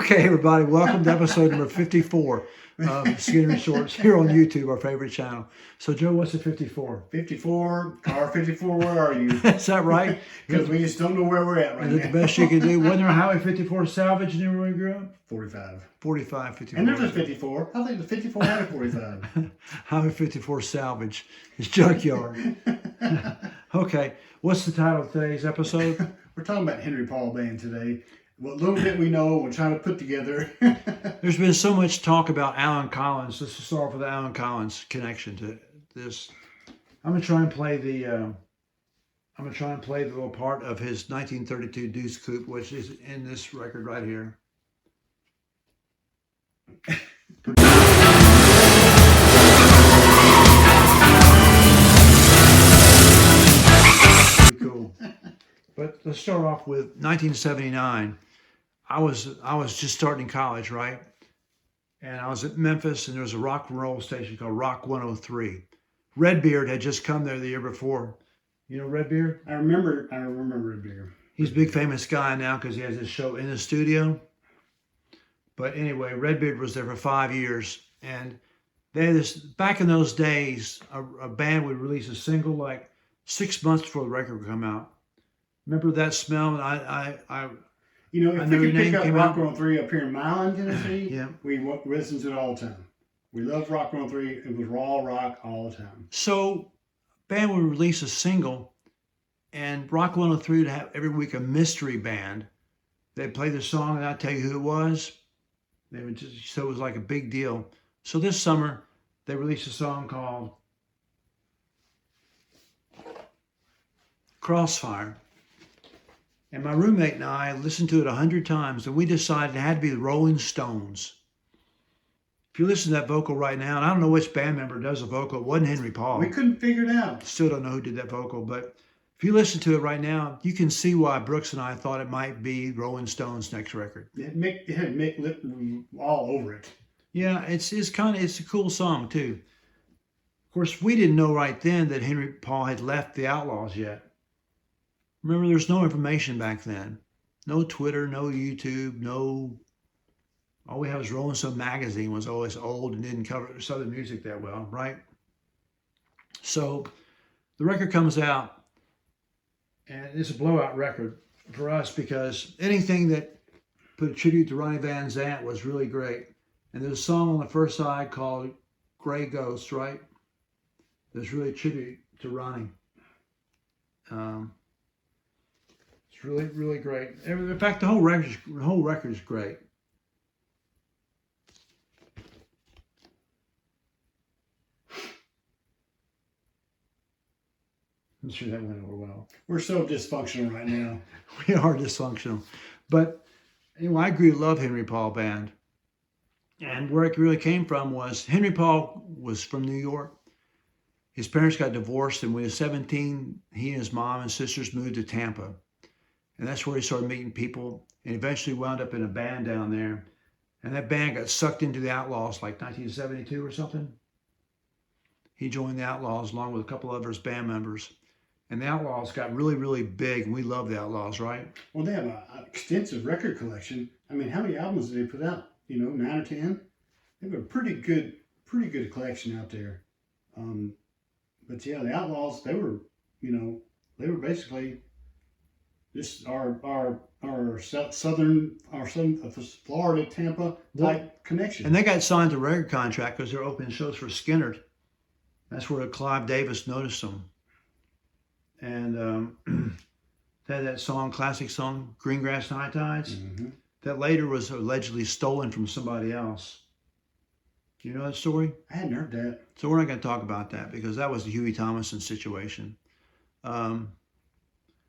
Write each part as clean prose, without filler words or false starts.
Okay, everybody, welcome to episode number 54 of Skynyrd Shorts here on YouTube, our favorite channel. So, Joe, what's a 54? 54, car 54, where are you? Is that right? Because we just don't know where we're at right Is it now. the best you can do? Wasn't there a Highway 54 salvage anywhere you grew up? 45. 45, 54. And there's a 54. I think the 54 had a 45. Highway 54 salvage is junkyard. Okay, what's the title of today's episode? We're talking about Henry Paul Band today. What little bit we know, we're trying to put together. There's been so much talk about Alan Collins. Let's start with the Alan Collins connection to this. I'm gonna try and play the little part of his 1932 Deuce Coupe, which is in this record right here. Pretty cool. But let's start off with 1979. I was just starting college, right? And I was at Memphis, and there was a rock and roll station called Rock 103. Redbeard had just come there the year before. You know Redbeard? I remember Redbeard. He's a big famous guy now because he has his show in the studio. But anyway, Redbeard was there for 5 years, and they had this back in those days. A band would release a single like 6 months before the record would come out. Remember that smell? And You know, if I we know your could pick name up came Rock out. 103 up here in Milan, Tennessee, Yeah. we listen to it all the time. We loved Rock 103. It was raw rock all the time. So, band would release a single, and Rock 103 would have every week a mystery band. They'd play the song, and I'd tell you who it was. They would just, so it was like a big deal. So this summer, they released a song called Crossfire. And my roommate and I listened to it 100 times, and we decided it had to be the Rolling Stones. If you listen to that vocal right now, and I don't know which band member does the vocal, it wasn't Henry Paul. We couldn't figure it out. Still don't know who did that vocal, but if you listen to it right now, you can see why Brooks and I thought it might be Rolling Stones' next record. It had Mick Lip all over it. Yeah, it's a cool song too. Of course, we didn't know right then that Henry Paul had left the Outlaws yet. Remember, there's no information back then. No Twitter, no YouTube, no. All we had was Rolling Stone magazine, was always old and didn't cover Southern music that well, right? So the record comes out, and it's a blowout record for us because anything that put a tribute to Ronnie Van Zant was really great. And there's a song on the first side called Gray Ghost, right? There's really a tribute to Ronnie. It's really, really great. In fact, the whole record is great. I'm sure that went over well. We're so dysfunctional right now. We are dysfunctional. But anyway, I grew to love Henry Paul Band. And where it really came from was Henry Paul was from New York. His parents got divorced, and when he was 17, he and his mom and sisters moved to Tampa. And that's where he started meeting people, and eventually wound up in a band down there. And that band got sucked into the Outlaws like 1972 or something. He joined the Outlaws along with a couple of his band members. And the Outlaws got really, really big, and we love the Outlaws, right? Well, they have an extensive record collection. I mean, how many albums did they put out? 9 or 10? They have a pretty good collection out there. But yeah, the Outlaws, they were basically just our southern Florida, Tampa type connection. And they got signed to a record contract because they're opening shows for Skynyrd. That's where Clive Davis noticed them. And they had that song, classic song, Greengrass High Tides, that later was allegedly stolen from somebody else. Do you know that story? I hadn't heard that. So we're not going to talk about that because that was the Huey Thomason situation.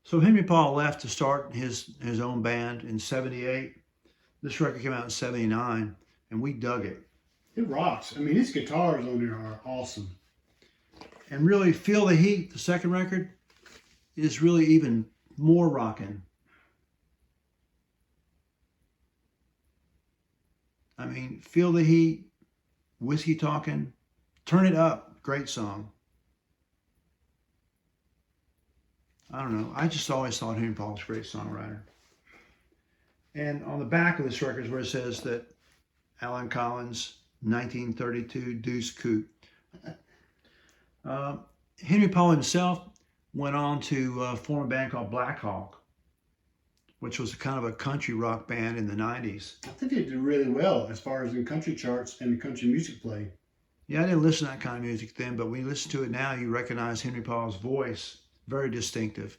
So Henry Paul left to start his own band in 78. This record came out in 79, and we dug it. It rocks. I mean, his guitars on there are awesome. And really, Feel the Heat, the second record, is really even more rocking. I mean, Feel the Heat, Whiskey Talking, Turn It Up, great song. I don't know. I just always thought Henry Paul was a great songwriter. And on the back of this record is where it says that Alan Collins, 1932 Deuce Coupe. Henry Paul himself went on to form a band called Black Hawk, which was kind of a country rock band in the 90s. I think they did really well as far as in country charts and the country music play. Yeah, I didn't listen to that kind of music then, but when you listen to it now, you recognize Henry Paul's voice, very distinctive.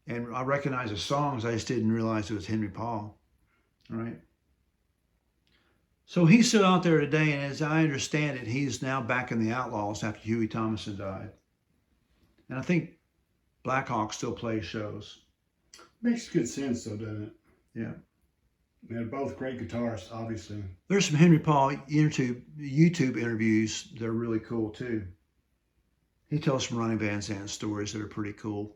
And I recognize the songs, I just didn't realize it was Henry Paul. All right. So he's still out there today, and as I understand it, he's now back in the Outlaws after Huey Thomason died. And I think Black Hawk still plays shows. Makes good sense, though, doesn't it? Yeah. They're both great guitarists, obviously. There's some Henry Paul YouTube interviews that are really cool, too. He tells some Ronnie Van Zant stories that are pretty cool.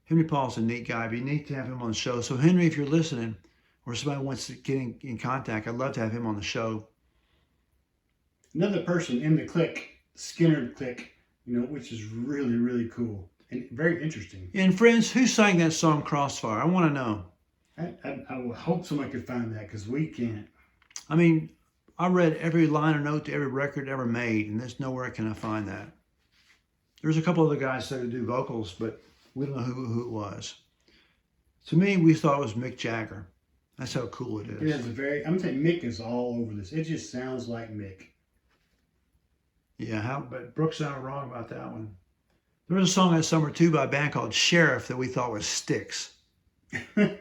Henry Paul's a neat guy. It'd be neat to have him on the show. So, Henry, if you're listening, or somebody wants to get in contact, I'd love to have him on the show. Another person in the clique, Skynyrd clique, which is really, really cool and very interesting. And friends, who sang that song Crossfire? I want to know. I would hope somebody could find that because we can't. I mean, I read every liner note to every record ever made, and there's nowhere can I find that. There's a couple other guys that do vocals, but we don't know who it was. To me, we thought it was Mick Jagger. That's how cool it is. It has I'm going to say Mick is all over this. It just sounds like Mick. Yeah, but Brooks sounded wrong about that one. There was a song that summer, too, by a band called Sheriff that we thought was Styx. Go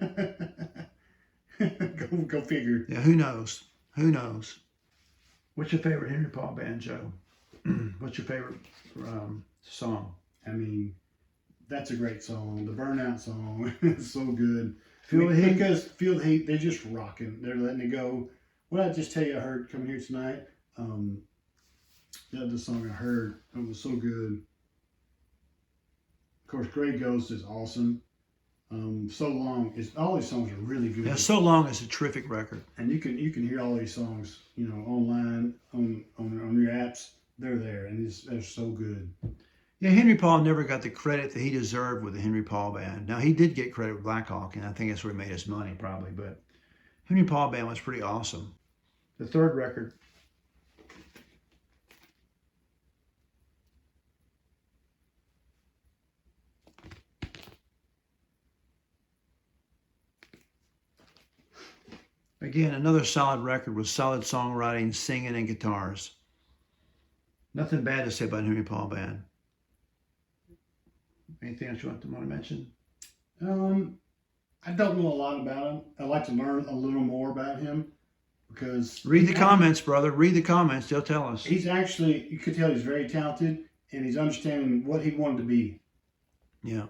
figure. Yeah, who knows? Who knows? What's your favorite Henry Paul band, Joe? What's your favorite song? I mean, that's a great song. The Burnout song is so good. Feel the Heat? Because Feel the Heat, they're just rocking. They're letting it go. What did I just tell you I heard coming here tonight? The other song I heard, it was so good. Of course, Grey Ghost is awesome. So Long all these songs are really good. Yeah, So Long is a terrific record. And you can hear all these songs, online on your apps. They're there, and they're so good. Yeah, Henry Paul never got the credit that he deserved with the Henry Paul Band. Now, he did get credit with Black Hawk, and I think that's where he made his money, probably. But Henry Paul Band was pretty awesome. The third record. Again, another solid record with solid songwriting, singing, and guitars. Nothing bad to say about Henry Paul Band. Anything else you want to mention? I don't know a lot about him. I'd like to learn a little more about him because... Read the comments, brother. Read the comments. They'll tell us. He's actually, you could tell he's very talented and he's understanding what he wanted to be. Yeah.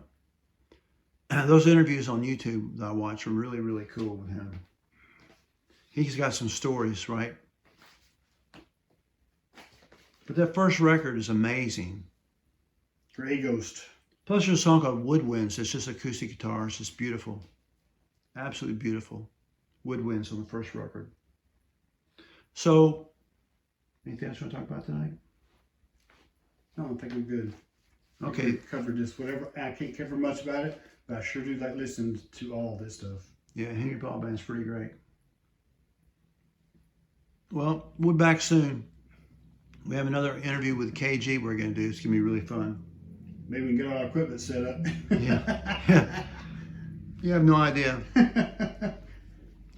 Those interviews on YouTube that I watch are really, really cool with him. He's got some stories, right? But that first record is amazing. Grey Ghost. Plus there's a song called Woodwinds. It's just acoustic guitars. It's beautiful. Absolutely beautiful. Woodwinds on the first record. So, anything else you want to talk about tonight? No, I think we're good. Okay. We've covered this. Whatever. I can't cover much about it, but I sure do like listening to all this stuff. Yeah, Henry Paul Band's pretty great. Well, we're back soon. We have another interview with KG we're going to do. It's going to be really fun. Maybe we can get our equipment set up. Yeah. You have no idea.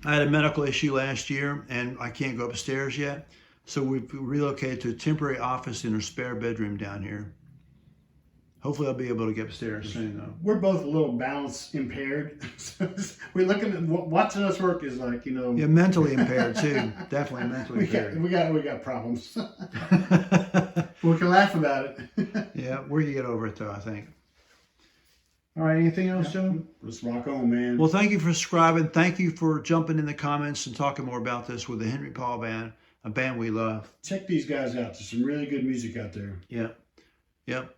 I had a medical issue last year, and I can't go upstairs yet. So we've relocated to a temporary office in a spare bedroom down here. Hopefully I'll be able to get upstairs soon, though. We're both a little balance impaired. We're looking at watching us work is like, Yeah, mentally impaired too. Definitely mentally impaired. We got problems. We can laugh about it. Yeah, we're gonna get over it though, I think. All right, anything else, Joe? Let's rock on, man. Well, thank you for subscribing. Thank you for jumping in the comments and talking more about this with the Henry Paul Band, a band we love. Check these guys out. There's some really good music out there. Yeah. Yep.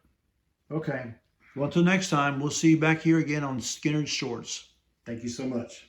Okay. Well, until next time, we'll see you back here again on Skynyrd Shorts. Thank you so much.